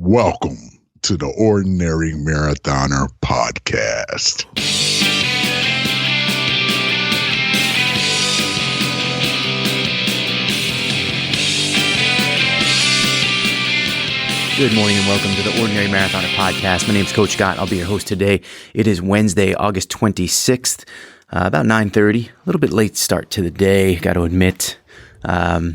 Welcome to the Ordinary Marathoner Podcast. Good morning and welcome to the Ordinary Marathoner Podcast. My name is Coach Scott. I'll be your host today. It is Wednesday, August 26th, about 9:30. A little bit late start to the day, got to admit. I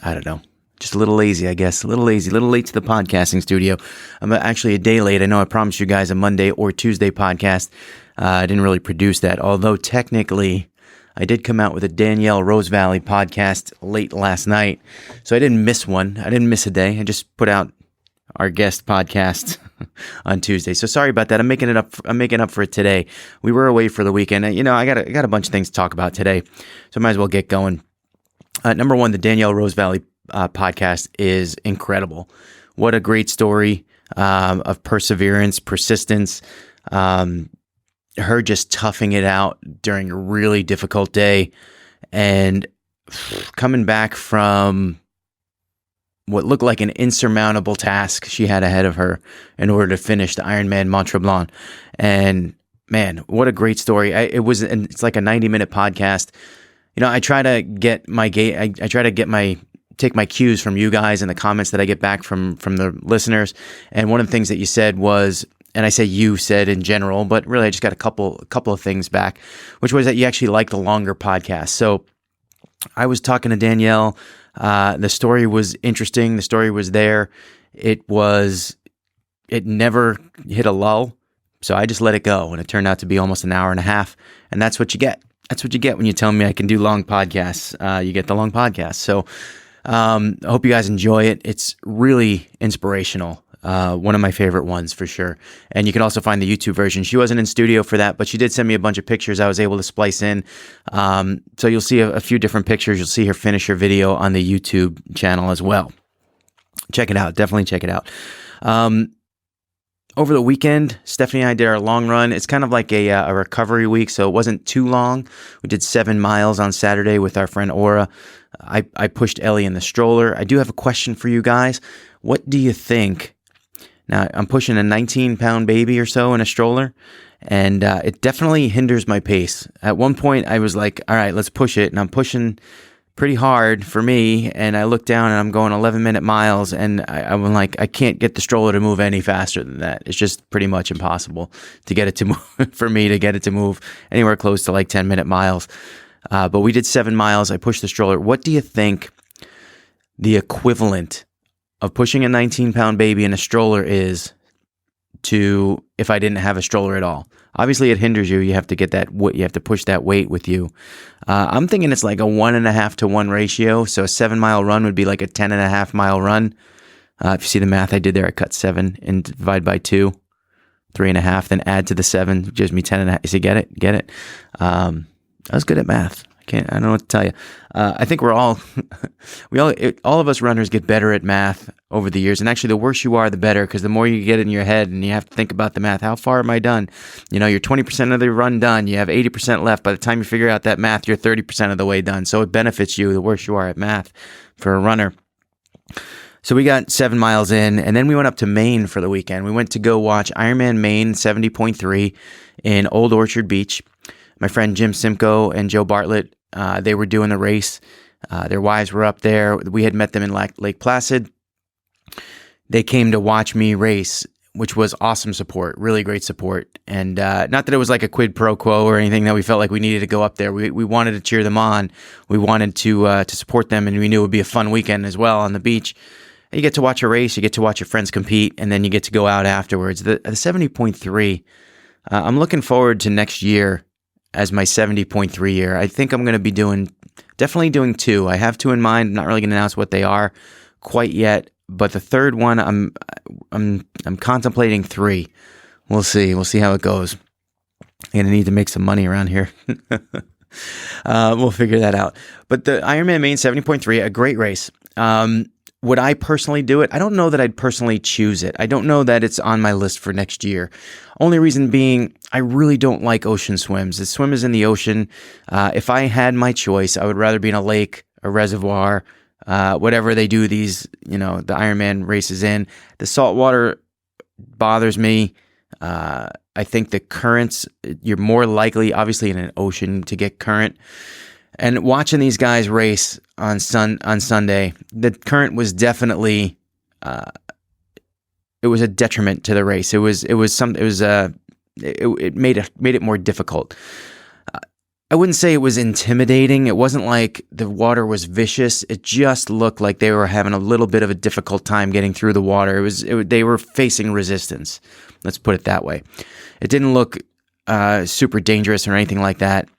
don't know. Just a little lazy, I guess. A little lazy, a little late to the podcasting studio. I'm actually a day late. I know I promised you guys a Monday or Tuesday podcast. I didn't really produce that, although technically I did come out with a Danielle Rose Valley podcast late last night. So I didn't miss one. I didn't miss a day. I just put out our guest podcast on Tuesday. So sorry about that. I'm making up for it today. We were away for the weekend. I got a bunch of things to talk about today. So I might as well get going. Number one, the Danielle Rose Valley podcast is incredible. What a great story of perseverance, persistence, her just toughing it out during a really difficult day and coming back from what looked like an insurmountable task she had ahead of her in order to finish the Ironman Maine. And man, what a great story. It's like a 90-minute podcast. I try to get take my cues from you guys and the comments that I get back from the listeners. And one of the things that you said was, and I say you said in general, but really I just got a couple of things back, which was that you actually like the longer podcast. So I was talking to Danielle. The story was interesting. The story was there. It never hit a lull. So I just let it go. And it turned out to be almost an hour and a half. And that's what you get. That's what you get when you tell me I can do long podcasts. You get the long podcast. So I hope you guys enjoy it. It's really inspirational. One of my favorite ones for sure. And you can also find the YouTube version. She wasn't in studio for that, but she did send me a bunch of pictures I was able to splice in. So you'll see a few different pictures. You'll see her finish her video on the YouTube channel as well. Check it out. Definitely check it out. Over the weekend, Stephanie and I did our long run. It's kind of like a recovery week, so it wasn't too long. We did 7 miles on Saturday with our friend Aura. I pushed Ellie in the stroller. I do have a question for you guys. What do you think? Now, I'm pushing a 19-pound baby or so in a stroller, and it definitely hinders my pace. At one point, I was like, all right, let's push it, and I'm pushing pretty hard for me, and I look down, and I'm going 11-minute miles, and I'm like, I can't get the stroller to move any faster than that. It's just pretty much impossible to get it to move, for me to get it to move anywhere close to like 10-minute miles. But we did 7 miles. I pushed the stroller. What do you think the equivalent of pushing a 19-pound baby in a stroller is to if I didn't have a stroller at all? Obviously, it hinders you. You have to get you have to push that weight with you. I'm thinking it's like a 1.5 to 1 ratio. So a 7-mile run would be like a 10.5 mile run. If you see the math I did there, I cut 7 and divide by 2, 3.5, then add to the 7, gives me 10.5. You see, get it? Get it? I was good at math. I don't know what to tell you. I think all of us runners get better at math over the years. And actually, the worse you are, the better, because the more you get it in your head and you have to think about the math. How far am I done? You're 20% of the run done. You have 80% left. By the time you figure out that math, you're 30% of the way done. So it benefits you the worse you are at math for a runner. So we got 7 miles in, and then we went up to Maine for the weekend. We went to go watch Ironman Maine 70.3 in Old Orchard Beach. My friend Jim Simcoe and Joe Bartlett, they were doing the race. Their wives were up there. We had met them in Lake Placid. They came to watch me race, which was awesome support, really great support. And not that it was like a quid pro quo or anything that we felt like we needed to go up there. We wanted to cheer them on. We wanted to support them, and we knew it would be a fun weekend as well on the beach. And you get to watch a race, you get to watch your friends compete, and then you get to go out afterwards. The 70.3, I'm looking forward to next year as my 70.3 year. I think I'm going to be definitely doing 2. I have 2 in mind. I'm not really going to announce what they are quite yet, but the third one, I'm contemplating 3. We'll see. We'll see how it goes. I'm going to need to make some money around here. We'll figure that out. But the Ironman Maine 70.3, a great race. Would I personally do it? I don't know that I'd personally choose it. I don't know that it's on my list for next year. Only reason being, I really don't like ocean swims. The swim is in the ocean. If I had my choice, I would rather be in a lake, a reservoir, whatever they do these, the Ironman races in. The salt water bothers me. I think the currents, you're more likely, obviously, in an ocean to get current. And watching these guys race on Sunday, the current was definitely, it was a detriment to the race. It made it more difficult. I wouldn't say it was intimidating. It wasn't like the water was vicious. It just looked like they were having a little bit of a difficult time getting through the water. They were facing resistance. Let's put it that way. It didn't look super dangerous or anything like that.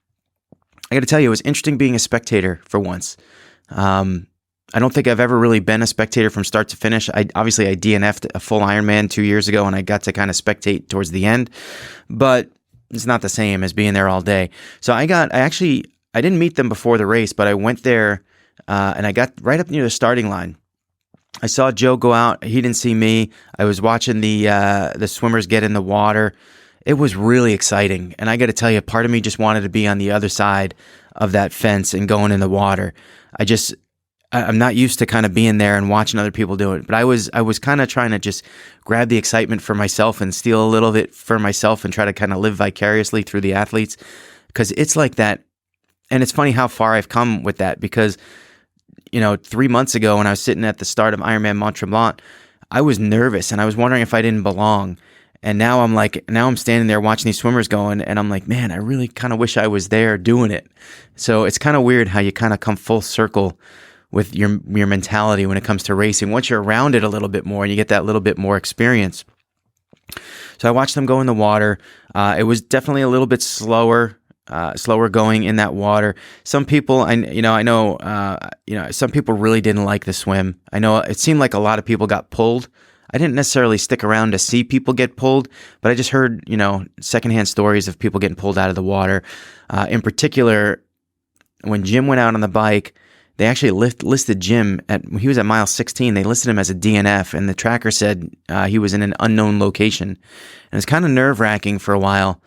I got to tell you, it was interesting being a spectator for once. I don't think I've ever really been a spectator from start to finish. I DNF'd a full Ironman 2 years ago, and I got to kind of spectate towards the end, but it's not the same as being there all day. So I didn't meet them before the race, but I went there and I got right up near the starting line. I saw Joe go out. He didn't see me. I was watching the swimmers get in the water. It was really exciting. And I got to tell you, part of me just wanted to be on the other side of that fence and going in the water. I'm not used to kind of being there and watching other people do it, but I was kind of trying to just grab the excitement for myself and steal a little bit for myself and try to kind of live vicariously through the athletes, because it's like that. And it's funny how far I've come with that, because 3 months ago when I was sitting at the start of Ironman Mont Tremblant, I was nervous and I was wondering if I didn't belong. And now I'm standing there watching these swimmers going, and I'm like, man, I really kind of wish I was there doing it. So it's kind of weird how you kind of come full circle with your mentality when it comes to racing. Once you're around it a little bit more and you get that little bit more experience. So I watched them go in the water. It was definitely a little bit slower going in that water. Some people, I know, some people really didn't like the swim. I know it seemed like a lot of people got pulled. I didn't necessarily stick around to see people get pulled, but I just heard, secondhand stories of people getting pulled out of the water. In particular, when Jim went out on the bike, they actually listed Jim he was at mile 16. They listed him as a DNF, and the tracker said he was in an unknown location. And it was kind of nerve-wracking for a while.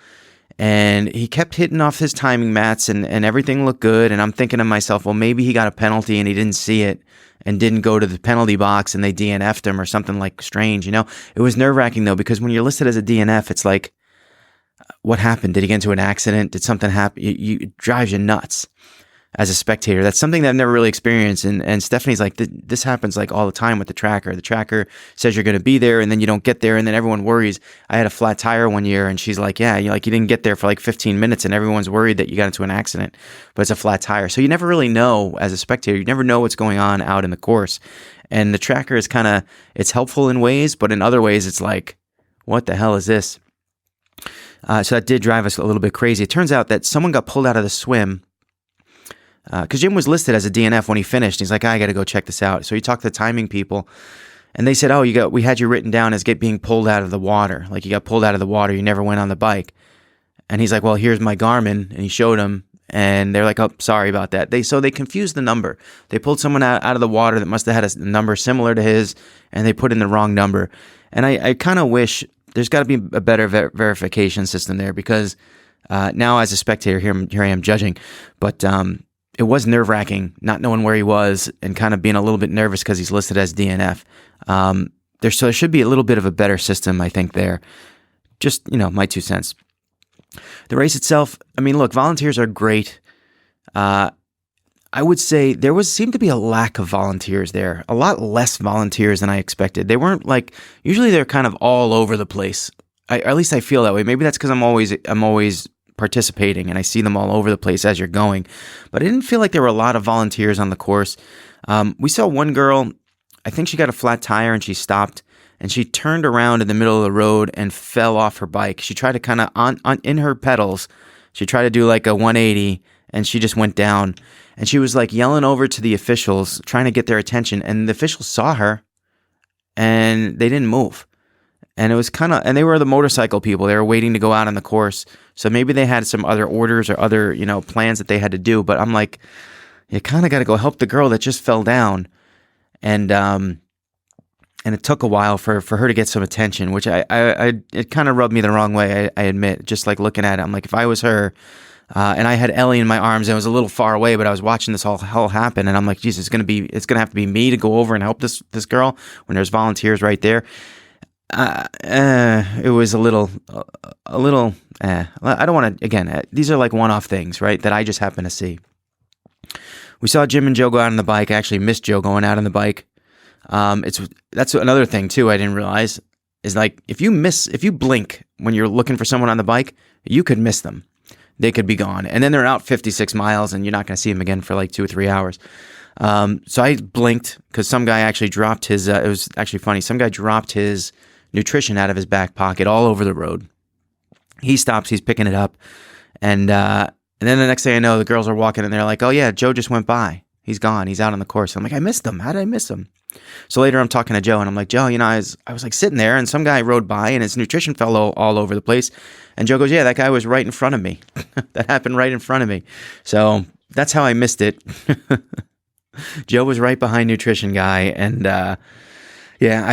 And he kept hitting off his timing mats, and everything looked good. And I'm thinking to myself, well, maybe he got a penalty and he didn't see it and didn't go to the penalty box and they DNF'd him or something like strange. It was nerve-wracking, though, because when you're listed as a DNF, it's like, what happened? Did he get into an accident? Did something happen? It drives you nuts as a spectator. That's something that I've never really experienced. And Stephanie's like, this happens like all the time with the tracker. The tracker says you're going to be there, and then you don't get there, and then everyone worries. I had a flat tire one year, and she's like, yeah, you didn't get there for like 15 minutes, and everyone's worried that you got into an accident, but it's a flat tire. So you never really know as a spectator. You never know what's going on out in the course. And the tracker is it's helpful in ways, but in other ways, it's like, what the hell is this? So that did drive us a little bit crazy. It turns out that someone got pulled out of the swim, because Jim was listed as a DNF when he finished. He's like, I got to go check this out. So he talked to the timing people, and they said, oh, we had you written down as being pulled out of the water. Like, you got pulled out of the water. You never went on the bike. And he's like, well, here's my Garmin. And he showed him, and they're like, oh, sorry about that. So they confused the number. They pulled someone out of the water that must have had a number similar to his, and they put in the wrong number. And I kind of wish there's got to be a better verification system there, because now as a spectator, here I am judging. But it was nerve-wracking not knowing where he was and kind of being a little bit nervous because he's listed as DNF. There should be a little bit of a better system, I think, there. Just, my 2 cents. The race itself, look, volunteers are great. I would say seemed to be a lack of volunteers there. A lot less volunteers than I expected. They weren't usually they're kind of all over the place. At least I feel that way. Maybe that's because I'm always participating and I see them all over the place as you're going. But I didn't feel like there were a lot of volunteers on the course. We saw one girl, I think she got a flat tire and she stopped, and she turned around in the middle of the road and fell off her bike. She tried to kind of, in her pedals, she tried to do like a 180, and she just went down. And she was like yelling over to the officials, trying to get their attention. And the officials saw her and they didn't move. And it was and they were the motorcycle people. They were waiting to go out on the course. So maybe they had some other orders or other, plans that they had to do. But I'm like, you kind of got to go help the girl that just fell down. And it took a while for her to get some attention, which it kind of rubbed me the wrong way. I admit, just like looking at it, I'm like, if I was her, And I had Ellie in my arms, and it was a little far away, but I was watching this all happen, and I'm like, Jesus, it's gonna have to be me to go over and help this girl when there's volunteers right there. It was a little. I don't want to. Again, these are like one-off things, right? That I just happen to see. We saw Jim and Joe go out on the bike. I actually missed Joe going out on the bike. That's another thing too. I didn't realize is like if you blink when you're looking for someone on the bike, you could miss them. They could be gone, and then they're out 56 miles, and you're not going to see them again for like 2 or 3 hours. So I blinked because some guy actually dropped his. It was actually funny. Some guy dropped his nutrition out of his back pocket all over the road. He stops. He's picking it up, and then the next thing I know, the girls are walking, and they're like, "Oh yeah, Joe just went by. He's gone. He's out on the course." I'm like, "I missed him. How did I miss him?" So later, I'm talking to Joe, and I'm like, "Joe, I was like sitting there, and some guy rode by, and his nutrition fell all over the place." And Joe goes, "Yeah, that guy was right in front of me. That happened right in front of me." So that's how I missed it. Joe was right behind nutrition guy, and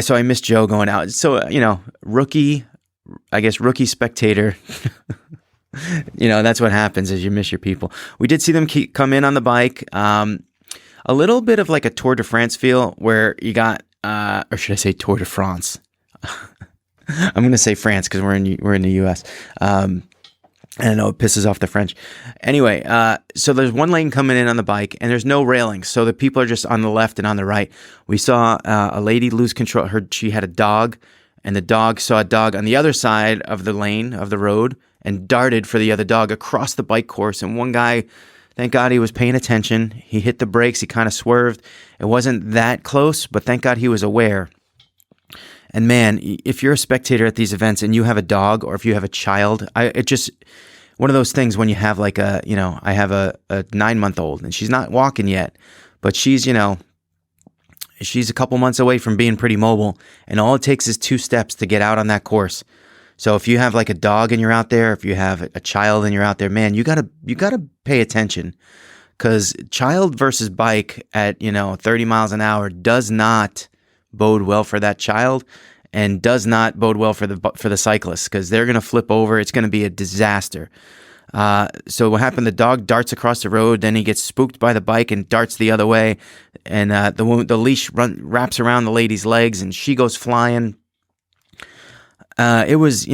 so I missed Joe going out. So rookie spectator. That's what happens as you miss your people. We did see them come in on the bike. A little bit of like a Tour de France feel where you got, or should I say Tour de France? I'm going to say France because we're in the U.S. And I know it pisses off the French. Anyway, so there's one lane coming in on the bike, and there's no railings, so the people are just on the left and on the right. We saw a lady lose control. She had a dog, and the dog saw a dog on the other side of the lane of the road and darted for the other dog across the bike course. And one guy, thank God he was paying attention. He hit the brakes. He kind of swerved. It wasn't that close, but thank God he was aware. And man, if you're a spectator at these events and you have a dog or if you have a child, it just one of those things when you have like I have a 9-month-old and she's not walking yet, but she's a couple months away from being pretty mobile, and all it takes is 2 steps to get out on that course. So if you have like a dog and you're out there, if you have a child and you're out there, man, you gotta pay attention, because child versus bike at 30 miles an hour does not bode well for that child, and does not bode well for the cyclists, because they're going to flip over. It's going to be a disaster. So what happened? The dog darts across the road, then he gets spooked by the bike and darts the other way, and the leash wraps around the lady's legs, and she goes flying. It was,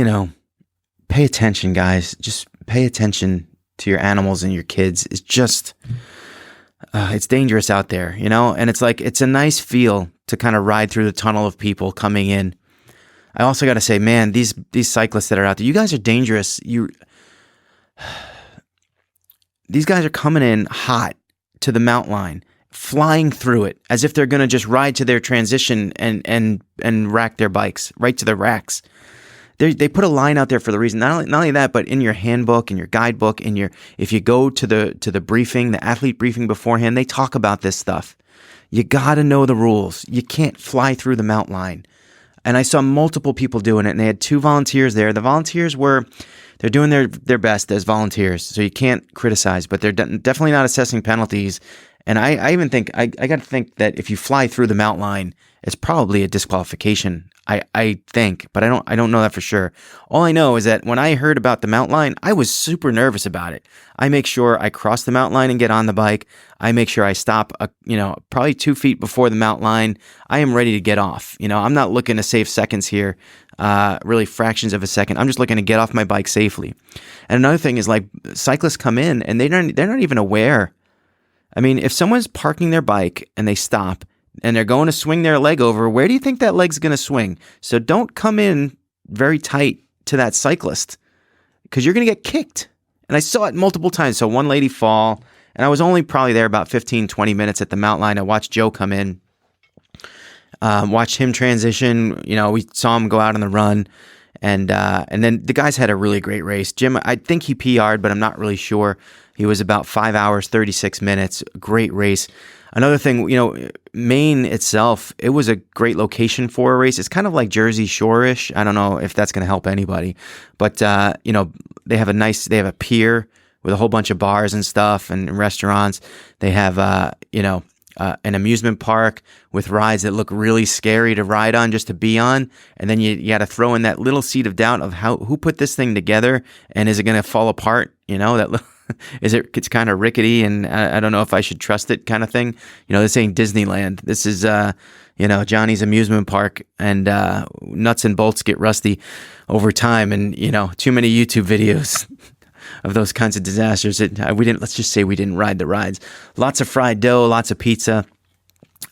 pay attention, guys. Just pay attention to your animals and your kids. It's just, it's dangerous out there, and it's like, it's a nice feel to kind of ride through the tunnel of people coming in. I also got to say, man, these cyclists that are out there, you guys are dangerous. These guys are coming in hot to the mountain line, flying through it as if they're going to just ride to their transition and rack their bikes right to the racks. They put a line out there for the reason. Not only that, but in your handbook, in your guidebook, if you go to the briefing, the athlete briefing beforehand, they talk about this stuff. You got to know the rules. You can't fly through the mountain line. And I saw multiple people doing it, and they had 2 volunteers there. The volunteers they're doing their best as volunteers, so you can't criticize, but they're definitely not assessing penalties. And I even think, I got to think that if you fly through the mountain line, it's probably a disqualification. I think, but I don't know that for sure. All I know is that when I heard about the mountain line, I was super nervous about it. I make sure I cross the mountain line and get on the bike. I make sure I stop, probably 2 feet before the mountain line. I am ready to get off. I'm not looking to save seconds here, really fractions of a second. I'm just looking to get off my bike safely. And another thing is, like, cyclists come in and they're not even aware. I mean, if someone's parking their bike and they stop and they're going to swing their leg over, where do you think that leg's going to swing? So don't come in very tight to that cyclist, because you're going to get kicked. And I saw it multiple times. So one lady fall, and I was only probably there about 15, 20 minutes at the mountain line. I watched Joe come in, watched him transition. We saw him go out on the run. And then the guys had a really great race. Jim, I think he PR'd, but I'm not really sure. He was about 5 hours, 36 minutes. Great race. Another thing, Maine itself, it was a great location for a race. It's kind of like Jersey Shore-ish. I don't know if that's going to help anybody, but they have a pier with a whole bunch of bars and stuff and restaurants. They have an amusement park with rides that look really scary to ride on, just to be on. And then you got to throw in that little seed of doubt of who put this thing together, and is it going to fall apart? It's kind of rickety, and I don't know if I should trust it, kind of thing. This ain't Disneyland. This is Johnny's amusement park, and nuts and bolts get rusty over time, and too many YouTube videos of those kinds of disasters. Let's just say we didn't ride the rides. Lots of fried dough, lots of pizza.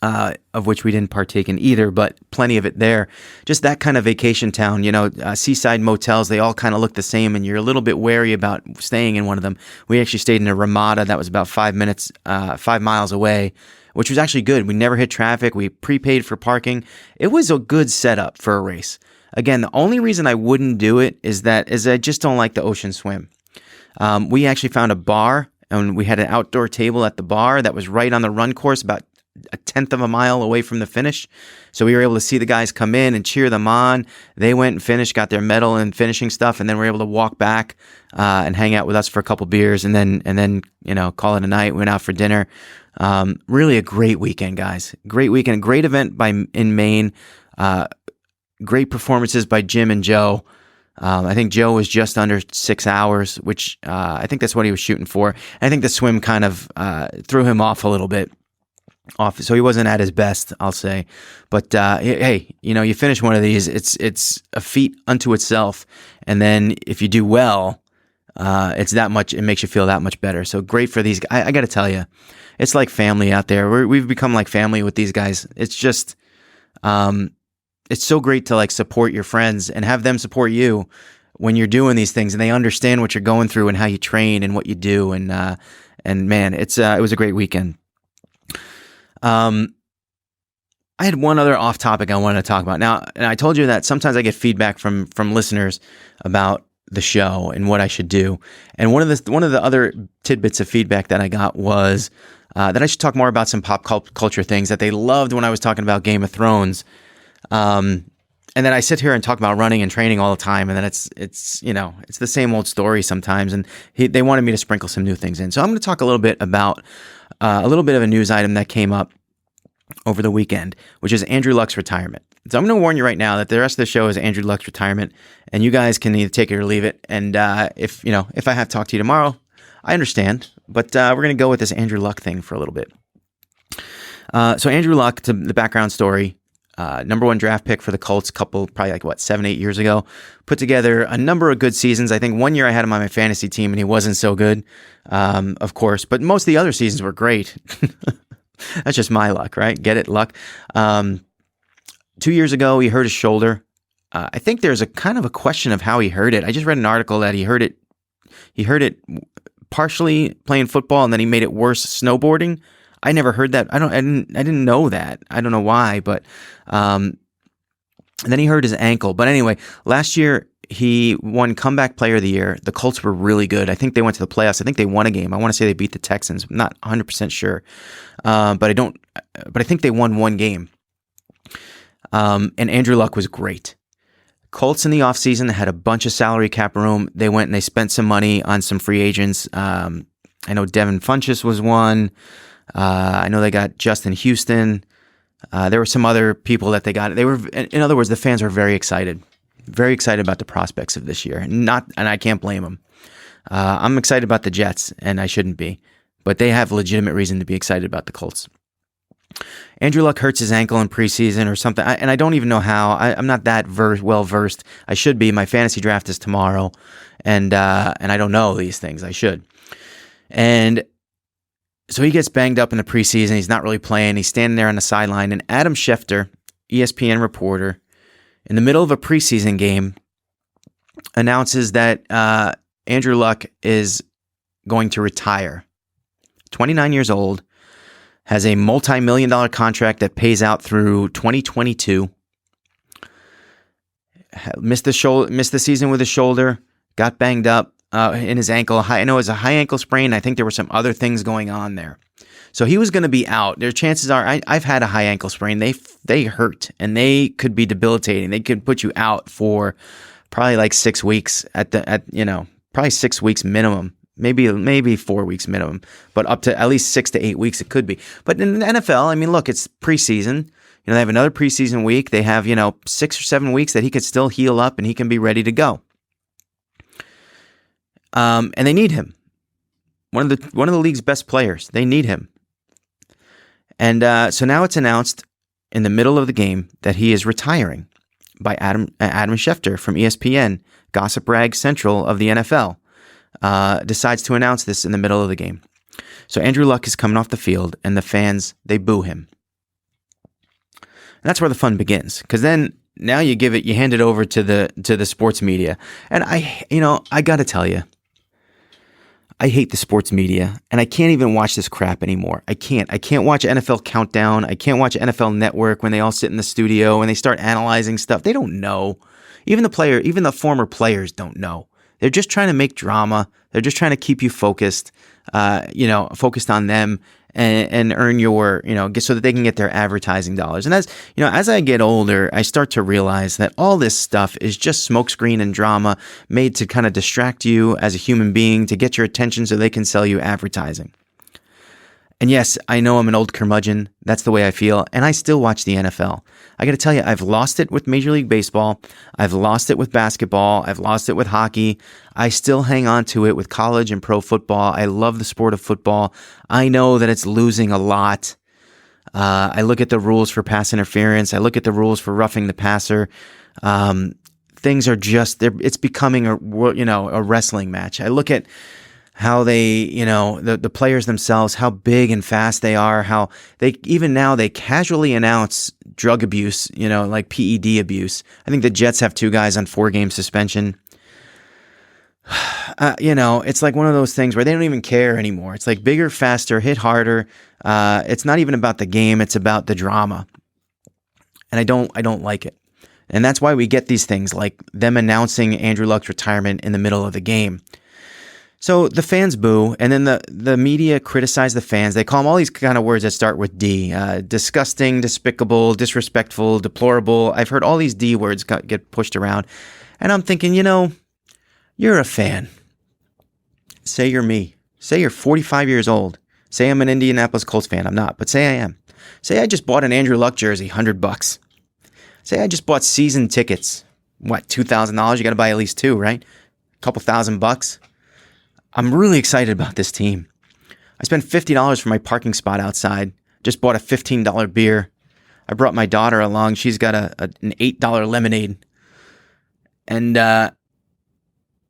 Of which we didn't partake in either, but plenty of it there. Just that kind of vacation town, seaside motels, they all kind of look the same, and you're a little bit wary about staying in one of them. We actually stayed in a Ramada that was about 5 miles away, which was actually good. We never hit traffic. We prepaid for parking. It was a good setup for a race. Again, the only reason I wouldn't do it is I just don't like the ocean swim. We actually found a bar, and we had an outdoor table at the bar that was right on the run course, about a tenth of a mile away from the finish. So we were able to see the guys come in and cheer them on. They went and finished, got their medal and finishing stuff, and then we were able to walk back and hang out with us for a couple beers, and then call it a night. Went out for dinner. Really a great weekend, guys. Great weekend. Great event in Maine. Great performances by Jim and Joe. I think Joe was just under 6 hours, which I think that's what he was shooting for. And I think the swim kind of threw him off a little bit. So he wasn't at his best, I'll say. But hey, you finish one of these, it's a feat unto itself. And then if you do well, it makes you feel that much better. So great for these guys. I got to tell you, it's like family out there. We've become like family with these guys. It's just, it's so great to like support your friends and have them support you when you're doing these things, and they understand what you're going through and how you train and what you do. And man, it was a great weekend. I had one other off topic I wanted to talk about now, and I told you that sometimes I get feedback from listeners about the show and what I should do. And one of the other tidbits of feedback that I got was that I should talk more about some pop culture things that they loved when I was talking about Game of Thrones. And then I sit here and talk about running and training all the time, and then it's the same old story sometimes. And they wanted me to sprinkle some new things in, so I'm going to talk a little bit about a little bit of a news item that came up over the weekend, which is Andrew Luck's retirement. So I'm going to warn you right now that the rest of the show is Andrew Luck's retirement, and you guys can either take it or leave it. And if I have to talk to you tomorrow, I understand. But we're going to go with this Andrew Luck thing for a little bit. So Andrew Luck, to the background story, number one draft pick for the Colts, probably 7-8 years ago, put together a number of good seasons. I think one year I had him on my fantasy team and he wasn't so good, of course, but most of the other seasons were great. That's just my luck, right? Get it? Luck. 2 years ago, he hurt his shoulder. I think there's a kind of a question of how he hurt it. I just read an article that he hurt it partially playing football, and then he made it worse snowboarding. I never heard that. I didn't know that. I don't know why, but and then he hurt his ankle. But anyway, last year he won Comeback Player of the Year. The Colts were really good. I think they went to the playoffs. I think they won a game. I want to say they beat the Texans. I'm not 100% sure, but I think they won one game. And Andrew Luck was great. Colts in the offseason had a bunch of salary cap room. They went and they spent some money on some free agents. I know Devin Funchess was one. I know they got Justin Houston. There were some other people that they got. In other words, the fans are very excited about the prospects of this year. And I can't blame them. I'm excited about the Jets, and I shouldn't be, but they have legitimate reason to be excited about the Colts. Andrew Luck hurts his ankle in preseason or something, and I don't even know how. I'm not that well versed. I should be. My fantasy draft is tomorrow, and I don't know these things. I should. And so he gets banged up in the preseason. He's not really playing. He's standing there on the sideline, and Adam Schefter, ESPN reporter, in the middle of a preseason game, announces that Andrew Luck is going to retire. 29 years old, has a multi-million-dollar contract that pays out through 2022. Missed the season with his shoulder, got banged up in his ankle. I know it was a high ankle sprain. I think there were some other things going on there. So he was going to be out. Their chances are, I've had a high ankle sprain. They hurt, and they could be debilitating. They could put you out for probably like 6 weeks probably 6 weeks minimum. Maybe 4 weeks minimum, but up to at least 6 to 8 weeks it could be. But in the NFL, I mean, look, it's preseason. They have another preseason week. They have 6 or 7 weeks that he could still heal up and he can be ready to go. And they need him. one of the league's best players. They need him. And so now it's announced in the middle of the game that he is retiring by Adam Schefter from ESPN, Gossip Rag Central of the NFL, decides to announce this in the middle of the game. So Andrew Luck is coming off the field, and the fans, they boo him. And that's where the fun begins, because then now you hand it over to the sports media, and I got to tell you, I hate the sports media, and I can't even watch this crap anymore. I can't watch NFL Countdown. I can't watch NFL Network when they all sit in the studio and they start analyzing stuff. They don't know. Even the former players don't know. They're just trying to make drama. They're just trying to keep you focused, focused on them and earn your, so that they can get their advertising dollars. And as I get older, I start to realize that all this stuff is just smokescreen and drama made to kind of distract you as a human being, to get your attention so they can sell you advertising. And yes, I know I'm an old curmudgeon. That's the way I feel. And I still watch the NFL. I got to tell you, I've lost it with Major League Baseball. I've lost it with basketball. I've lost it with hockey. I still hang on to it with college and pro football. I love the sport of football. I know that it's losing a lot. I look at the rules for pass interference. I look at the rules for roughing the passer. Things are it's becoming a wrestling match. I look at how they, the players themselves, how big and fast they are, how they casually announce drug abuse, like PED abuse. I think the Jets have 2 guys on 4-game suspension. It's like one of those things where they don't even care anymore. It's like bigger, faster, hit harder. It's not even about the game. It's about the drama. And I don't like it. And that's why we get these things like them announcing Andrew Luck's retirement in the middle of the game. So the fans boo, and then the media criticize the fans. They call them all these kind of words that start with D. Disgusting, despicable, disrespectful, deplorable. I've heard all these D words get pushed around. And I'm thinking, you're a fan. Say you're me. Say you're 45 years old. Say I'm an Indianapolis Colts fan. I'm not, but say I am. Say I just bought an Andrew Luck jersey, $100. Say I just bought season tickets. What, $2,000? You got to buy at least 2, right? A couple $1,000. I'm really excited about this team. I spent $50 for my parking spot outside. Just bought a $15 beer. I brought my daughter along. She's got an $8 lemonade. And now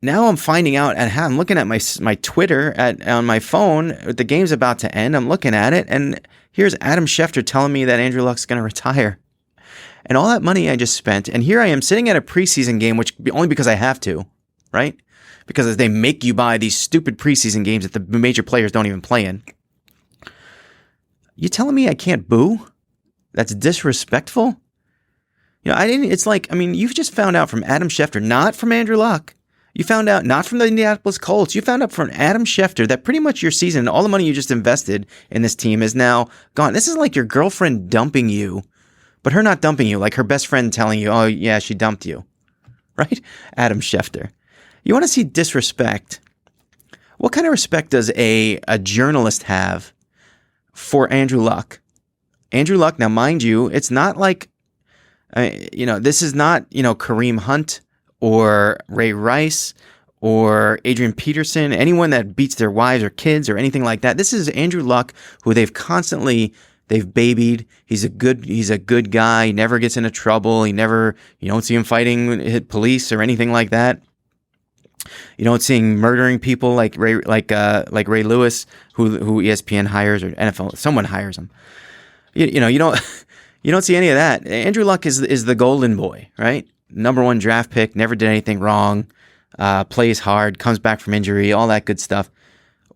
I'm finding out, and I'm looking at my Twitter on my phone. The game's about to end. I'm looking at it, and here's Adam Schefter telling me that Andrew Luck's going to retire. And all that money I just spent, and here I am sitting at a preseason game, which only because I have to, right? Because they make you buy these stupid preseason games that the major players don't even play in. You telling me I can't boo? That's disrespectful? You've just found out from Adam Schefter, not from Andrew Luck. You found out not from the Indianapolis Colts. You found out from Adam Schefter that pretty much your season, all the money you just invested in this team is now gone. This is like your girlfriend dumping you, but her not dumping you, like her best friend telling you, oh yeah, she dumped you. Right? Adam Schefter. You want to see disrespect? What kind of respect does a journalist have for Andrew Luck? Andrew Luck, now mind you, it's not like, this is not, Kareem Hunt or Ray Rice or Adrian Peterson, anyone that beats their wives or kids or anything like that. This is Andrew Luck, who they've babied. He's a good guy. He never gets into trouble. You don't see him fighting police or anything like that. You don't see him murdering people like Ray Lewis, who ESPN hires, or NFL, someone hires him. You don't see any of that. Andrew Luck is the golden boy, right? Number 1 draft pick, never did anything wrong, plays hard, comes back from injury, all that good stuff.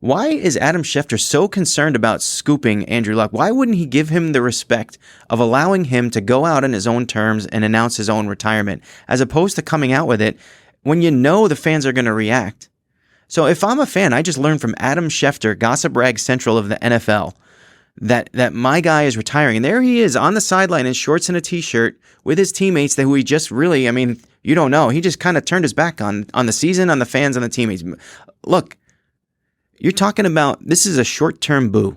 Why is Adam Schefter so concerned about scooping Andrew Luck? Why wouldn't he give him the respect of allowing him to go out on his own terms and announce his own retirement, as opposed to coming out with it when the fans are going to react? So if I'm a fan, I just learned from Adam Schefter, Gossip Rag Central of the NFL, that my guy is retiring. And there he is on the sideline in shorts and a t-shirt with his teammates who he just really, you don't know. He just kind of turned his back on the season, on the fans, on the teammates. Look, you're talking about, this is a short-term boo.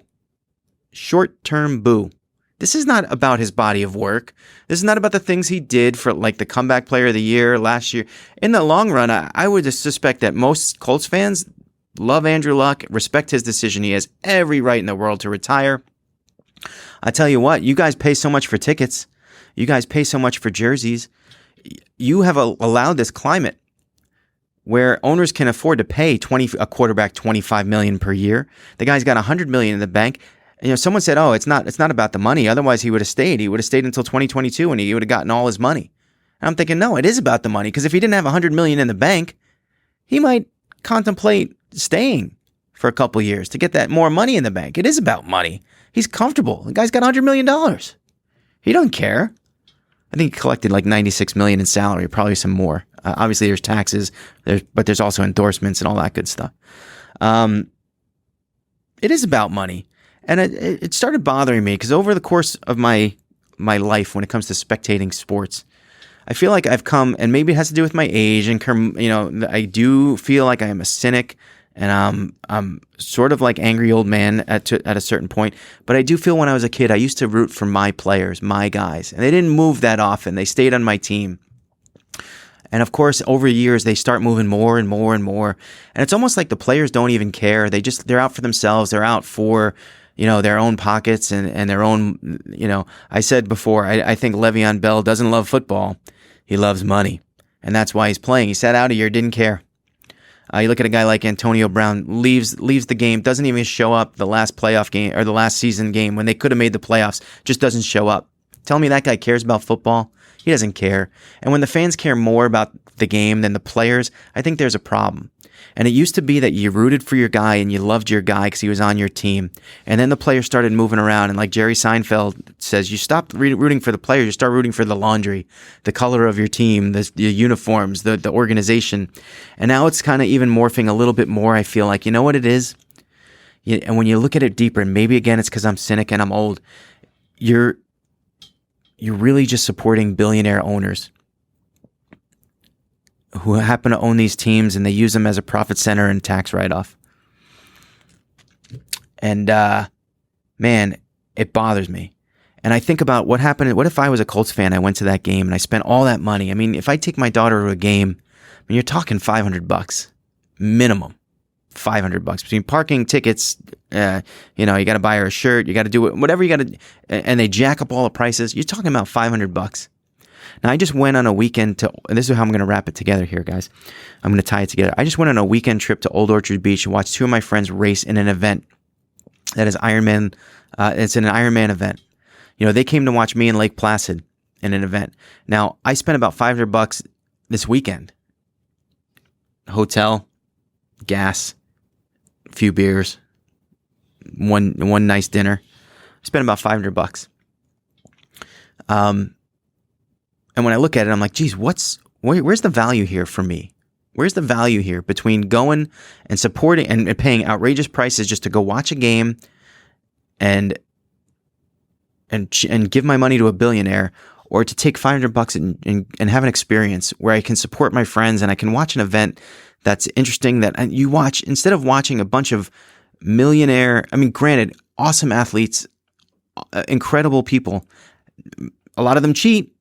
Short-term boo. This is not about his body of work. This is not about the things he did for like the comeback player of the year last year. In the long run, I would just suspect that most Colts fans, Love Andrew Luck. Respect his decision. He has every right in the world to retire. I tell you what, you guys pay so much for tickets. You guys pay so much for jerseys. You have allowed this climate where owners can afford to pay a quarterback $25 million per year. The guy's got $100 million in the bank. Someone said, "Oh, it's not about the money. Otherwise, he would have stayed. He would have stayed until 2022, and he would have gotten all his money." And I'm thinking, no, it is about the money, because if he didn't have $100 million in the bank, he might contemplate staying for a couple years to get that more money in the bank. It is about money. He's comfortable. The guy's got $100 million. He doesn't care. I think he collected like $96 million in salary, probably some more. Obviously, there's taxes, but there's also endorsements and all that good stuff. It is about money. And it started bothering me because over the course of my life, when it comes to spectating sports, I feel like I've come, and maybe it has to do with my age, and I do feel like I am a cynic, and I'm sort of like angry old man at a certain point. But I do feel when I was a kid, I used to root for my players, my guys, and they didn't move that often. They stayed on my team. And of course, over years, they start moving more and more and more. And it's almost like the players don't even care. They're out for themselves. They're out for, their own pockets and their own, I said before, I think Le'Veon Bell doesn't love football. He loves money. And that's why he's playing. He sat out a year, didn't care. You look at a guy like Antonio Brown, leaves the game, doesn't even show up the last playoff game or the last season game when they could have made the playoffs, just doesn't show up. Tell me that guy cares about football? He doesn't care. And when the fans care more about the game than the players, I think there's a problem. And it used to be that you rooted for your guy and you loved your guy because he was on your team. And then the players started moving around. And like Jerry Seinfeld says, you stop rooting for the players, you start rooting for the laundry, the color of your team, the uniforms, the organization. And now it's kind of even morphing a little bit more. I feel like, you know what it is? And when you look at it deeper, and maybe again it's because I'm cynic and I'm old, you're really just supporting billionaire owners who happen to own these teams, and they use them as a profit center and tax write-off. And, man, it bothers me. And I think about what happened. What if I was a Colts fan? I went to that game and I spent all that money. I mean, if I take my daughter to a game, you're talking $500 minimum. $500 between parking, tickets. You got to buy her a shirt. You got to do whatever you got to, and they jack up all the prices. You're talking about $500. Now, I just went on a weekend and this is how I'm going to wrap it together here, guys. I'm going to tie it together. I just went on a weekend trip to Old Orchard Beach and watched two of my friends race in an event that is Ironman. It's an Ironman event. They came to watch me in Lake Placid in an event. Now, I spent about $500 this weekend. Hotel, gas, a few beers, one nice dinner. I spent about $500. And when I look at it, I'm like, geez, where's the value here for me? Where's the value here between going and supporting and paying outrageous prices just to go watch a game and give my money to a billionaire, or to take $500 and have an experience where I can support my friends and I can watch an event that's interesting that you watch, instead of watching a bunch of granted, awesome athletes, incredible people. A lot of them cheat.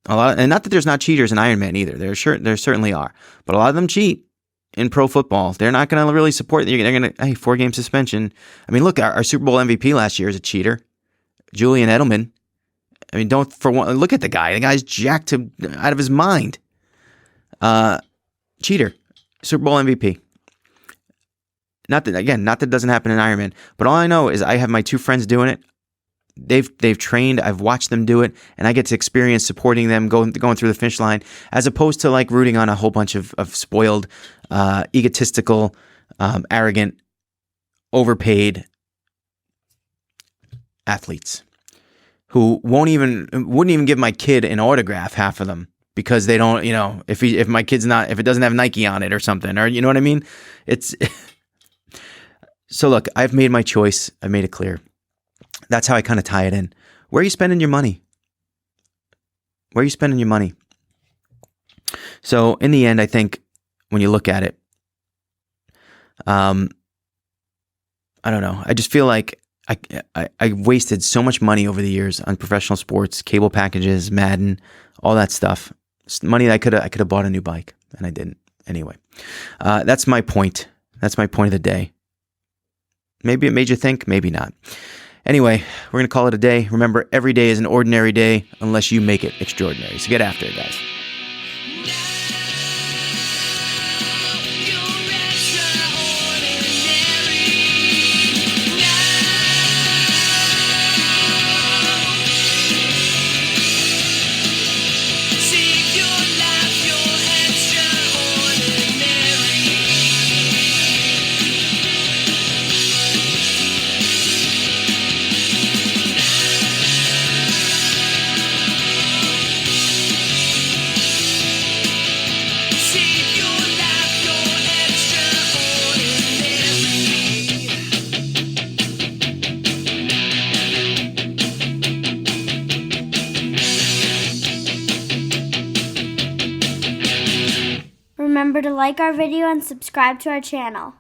And not that there's not cheaters in Ironman either. There certainly are. But a lot of them cheat in pro football. They're not going to really support. They're going to, 4-game suspension. I mean, look, our Super Bowl MVP last year is a cheater. Julian Edelman. I mean, look at the guy. The guy's jacked out of his mind. Cheater. Super Bowl MVP. Not that it doesn't happen in Ironman, but all I know is I have my two friends doing it. They've trained. I've watched them do it, and I get to experience supporting them going through the finish line, as opposed to like rooting on a whole bunch of spoiled, egotistical, arrogant, overpaid athletes who wouldn't even give my kid an autograph. Half of them, because they don't, if my kid's not, if it doesn't have Nike on it or something, or you know what I mean? It's so look, I've made my choice. I've made it clear. That's how I kind of tie it in. Where are you spending your money? Where are you spending your money? So in the end, I think when you look at it, I don't know. I just feel like I wasted so much money over the years on professional sports, cable packages, Madden, all that stuff. It's money that I could have bought a new bike, and I didn't. Anyway, that's my point. That's my point of the day. Maybe it made you think, maybe not. Anyway, we're going to call it a day. Remember, every day is an ordinary day unless you make it extraordinary. So get after it, guys. Remember to like our video and subscribe to our channel.